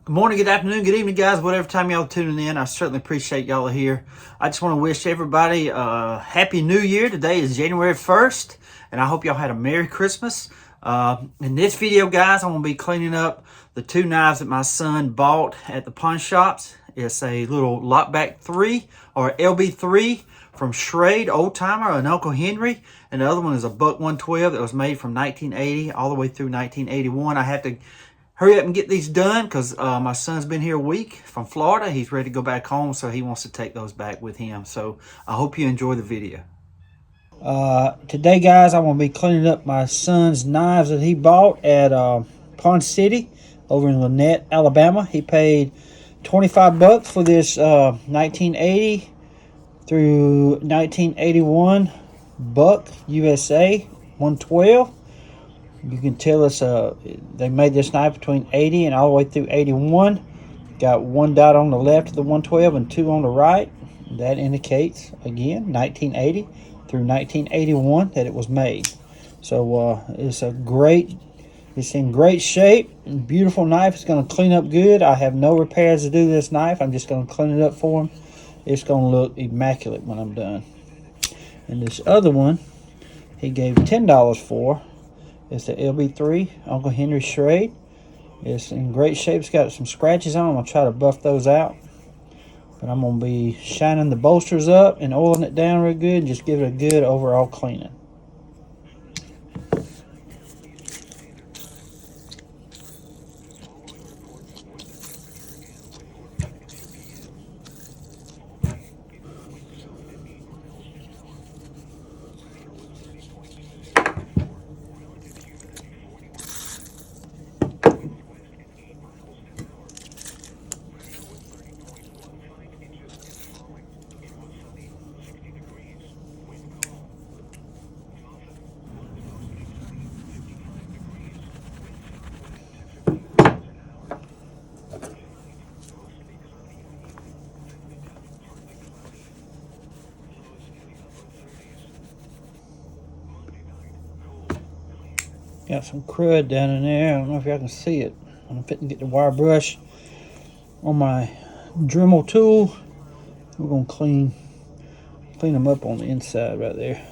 Good morning, good afternoon, good evening, guys. Whatever time y'all tuning in, I certainly appreciate y'all are here. I just want to wish everybody a happy new year. Today is January 1st, and I hope y'all had a Merry Christmas. In this video, guys, I'm going to be cleaning up the two knives that my son bought at the pawn shops. It's a little Lockback 3 or LB3 from Schrade, old timer, and Uncle Henry. And the other one is a Buck 112 that was made from 1980 all the way through 1981. I have to hurry up and get these done because my son's been here a week from Florida. He's ready to go back home, so he wants to take those back with him. So I hope you enjoy the video. Today, guys, I'm going to be cleaning up my son's knives that he bought at Pawn City over in Lynette, Alabama. He paid 25 bucks for this 1980 through 1981 Buck USA 112. You can tell us they made this knife between 80 and all the way through 81. Got one dot on the left of the 112 and two on the right. That indicates, again, 1980 through 1981 that it was made. So it's in great shape. Beautiful knife. It's going to clean up good. I have no repairs to do this knife. I'm just going to clean it up for him. It's going to look immaculate when I'm done. And this other one, he gave $10 for. It's the LB3 Uncle Henry Schrade. It's in great shape. It's got some scratches on. I'm going to try to buff those out. But I'm going to be shining the bolsters up and oiling it down real good and just give it a good overall cleaning. Got some crud down in there. I don't know if y'all can see it. I'm fitting to get the wire brush on my Dremel tool. We're going to clean them up on the inside right there.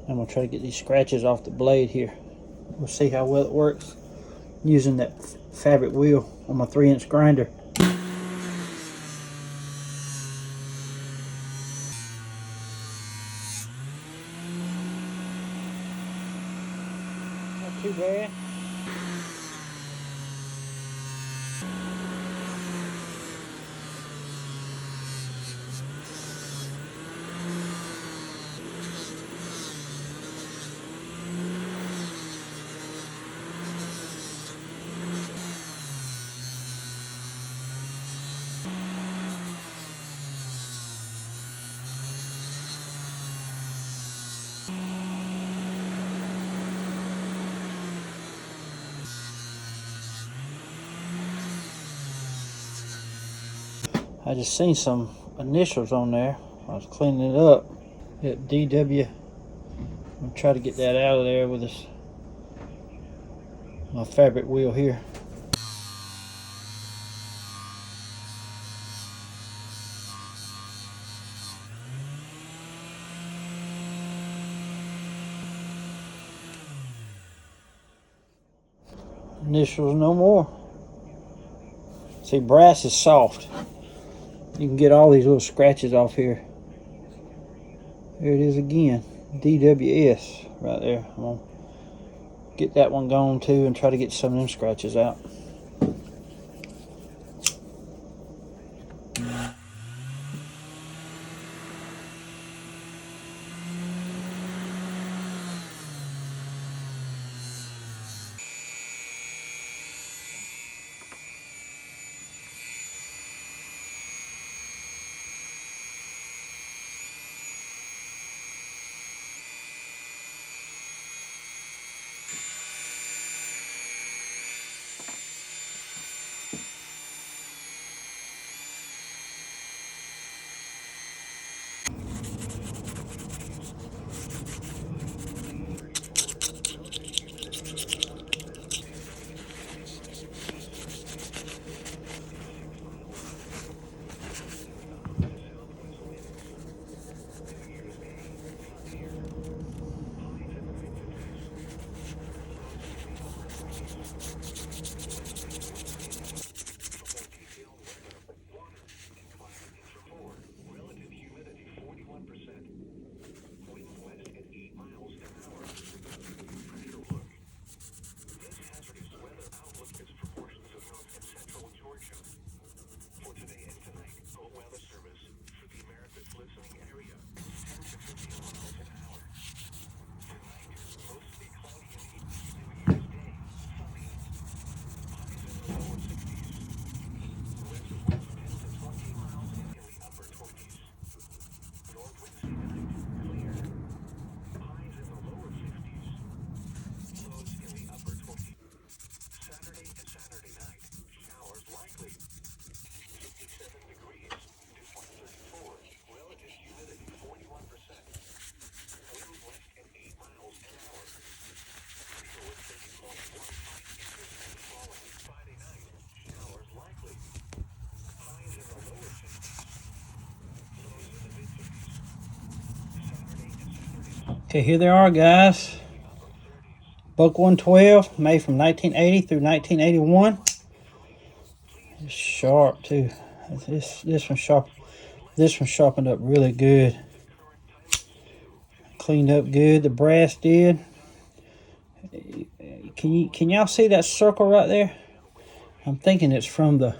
I'm going to try to get these scratches off the blade here. We'll see how well it works using that fabric wheel on my 3-inch grinder. Not too bad. I just seen some initials on there. I was cleaning it up. At DW. I'm gonna try to get that out of there with this my fabric wheel here. Initials no more. See, brass is soft. You can get all these little scratches off here. There it is again. DWS right there. I'm gonna get that one gone too and try to get some of them scratches out. Okay, here they are, guys. Buck 112, made from 1980 through 1981. It's sharp too. This one's sharp. This one sharpened up really good. Cleaned up good. The brass did. Can y'all see that circle right there? I'm thinking it's from the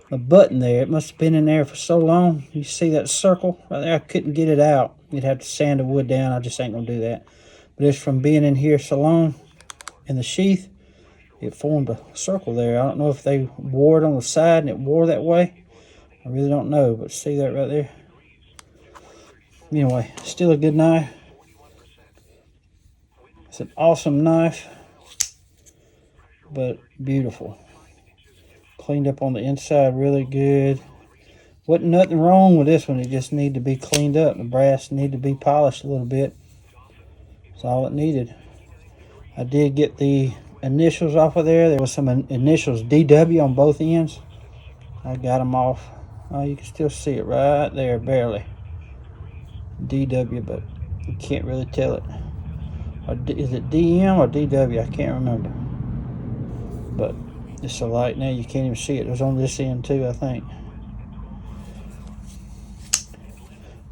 button there. It must have been in there for so long. You see that circle right there? I couldn't get it out. You'd have to sand the wood down. I just ain't gonna do that. But it's from being in here so long in the sheath. It formed a circle there. I don't know if they wore it on the side and it wore that way. I really don't know, but see that right there? Anyway, still a good knife. It's an awesome knife, but beautiful. Cleaned up on the inside really good. Wasn't nothing wrong with this one. It just needed to be cleaned up. The brass needed to be polished a little bit. That's all it needed. I did get the initials off of there. There was some initials DW on both ends. I got them off. Oh, you can still see it right there, barely. DW, but you can't really tell it. Or is it DM or DW? I can't remember. But it's so light now you can't even see it. It was on this end too, I think.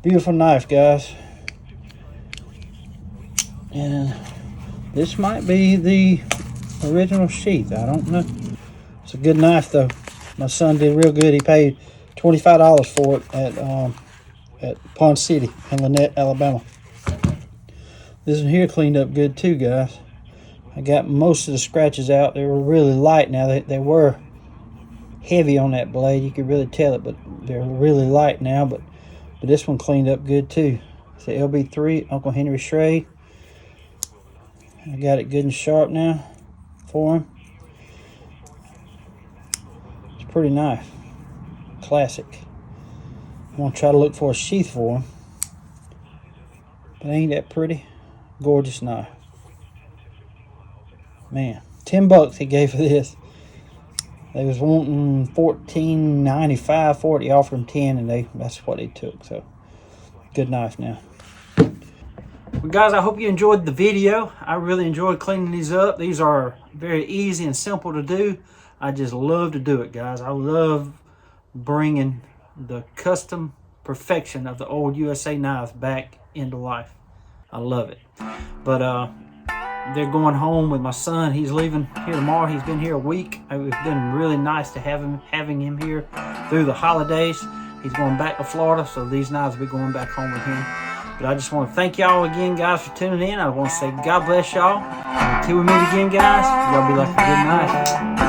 Beautiful knife, guys. And this might be the original sheath. I don't know. It's a good knife though. My son did real good. He paid $25 for it at Pond City in Lynette, Alabama. This one here cleaned up good too, guys. I got most of the scratches out. They were really light now. They were heavy on that blade. You could really tell it, but they're really light now. But this one cleaned up good too. It's the LB3 Uncle Henry Schrade. I got it good and sharp now for him. It's a pretty knife. Classic. I'm going to try to look for a sheath for him. But ain't that pretty? Gorgeous knife. Man, $10 he gave for this. They was wanting $14.95 for it. He offered them 10, and that's what they took. So, good knife now. Well, guys, I hope you enjoyed the video. I really enjoyed cleaning these up. These are very easy and simple to do. I just love to do it, guys. I love bringing the custom perfection of the old USA knives back into life. I love it. But they're going home with my son. He's leaving here tomorrow. He's been here a week. It's been really nice to having him here through the holidays. He's going back to Florida, so these knives will be going back home with him. But I just want to thank y'all again, guys, for tuning in. I want to say God bless y'all. Until we meet again, guys, y'all be like a good night.